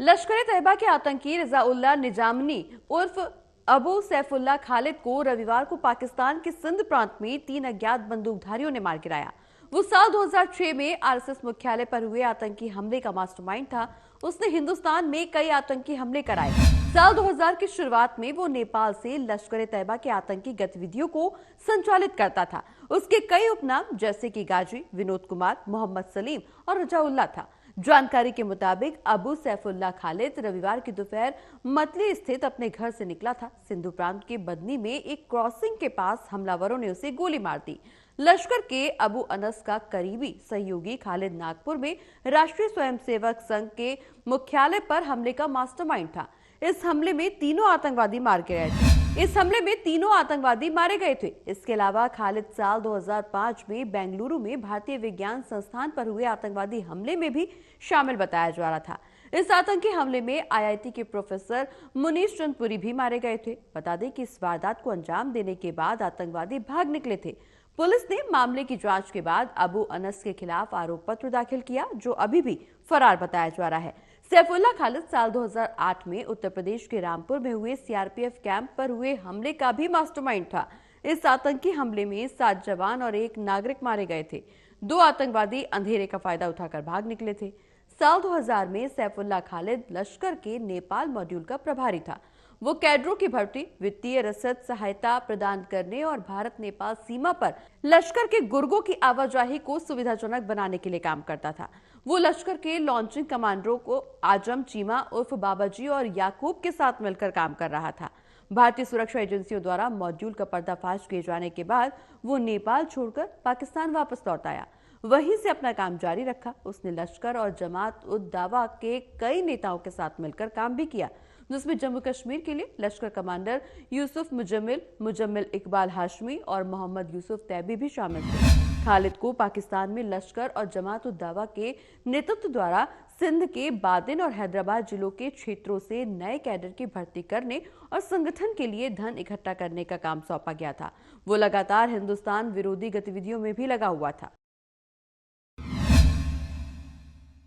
लश्कर-ए-तैयबा के आतंकी रज़ाउल्लाह निजामी उर्फ अबू सैफुल्लाह खालिद को रविवार को पाकिस्तान के सिंध प्रांत में 3 अज्ञात बंदूकधारियों ने मार गिराया। वो साल 2006 में आरएसएस मुख्यालय पर हुए आतंकी हमले का मास्टरमाइंड था। उसने हिंदुस्तान में कई आतंकी हमले कराए। साल 2000 की शुरुआत में वो नेपाल से लश्कर-ए-तैयबा के आतंकी गतिविधियों को संचालित करता था। उसके कई उपनाम जैसे कि गाजी, विनोद कुमार, मोहम्मद सलीम और रजाउल्लाह था। जानकारी के मुताबिक अबू सैफुल्लाह खालिद रविवार की दोपहर मतली स्थित अपने घर से निकला था। सिंधु प्रांत के बदनी में एक क्रॉसिंग के पास हमलावरों ने उसे गोली मार दी। लश्कर के अबू अनस का करीबी सहयोगी खालिद नागपुर में राष्ट्रीय स्वयंसेवक संघ के मुख्यालय पर हमले का मास्टरमाइंड था। इस हमले में तीनों आतंकवादी मारे गए थे। इसके अलावा खालिद साल 2005 में बेंगलुरु में भारतीय विज्ञान संस्थान पर हुए आतंकवादी हमले में भी शामिल बताया जा रहा था। इस आतंकी हमले में आईआईटी के प्रोफेसर मुनीश चंद पुरी भी मारे गए थे। बता दें कि इस वारदात को अंजाम देने के बाद आतंकवादी भाग निकले थे। पुलिस ने मामले की जांच के बाद अबू अनस के खिलाफ आरोप पत्र दाखिल किया, जो अभी भी फरार बताया जा रहा है। सैफुल्लाह खालिद साल 2008 में उत्तर प्रदेश के रामपुर में हुए सीआरपीएफ कैंप पर हुए हमले का भी मास्टरमाइंड था। इस आतंकी हमले में 7 जवान और 1 नागरिक मारे गए थे। 2 आतंकवादी अंधेरे का फायदा उठाकर भाग निकले थे। साल 2000 में सैफुल्लाह खालिद लश्कर के नेपाल मॉड्यूल का प्रभारी था। वो कैडरों की भर्ती, वित्तीय रसद सहायता प्रदान करने और भारत नेपाल सीमा पर लश्कर के गुर्गों की आवाजाही को सुविधाजनक बनाने के लिए काम करता था। वो लश्कर के लॉन्चिंग कमांडरों को आजम चीमा उर्फ बाबाजी और याकूब के साथ मिलकर काम कर रहा था। भारतीय सुरक्षा एजेंसियों द्वारा मॉड्यूल का पर्दाफाश किए जाने के बाद वो नेपाल छोड़कर पाकिस्तान वापस लौट आया। वहीं से अपना काम जारी रखा। उसने लश्कर और जमात उद दावा के कई नेताओं के साथ मिलकर काम भी किया, जिसमें जम्मू कश्मीर के लिए लश्कर कमांडर यूसुफ मुजम्मिल इकबाल हाशमी और मोहम्मद यूसुफ तैबी भी शामिल थे। खालिद को पाकिस्तान में लश्कर और जमात उद दावा के नेतृत्व द्वारा सिंध के बादिन और हैदराबाद जिलों के क्षेत्रों से नए कैडर की भर्ती करने और संगठन के लिए धन इकट्ठा करने का काम सौंपा गया था। वो लगातार हिंदुस्तान विरोधी गतिविधियों में भी लगा हुआ था।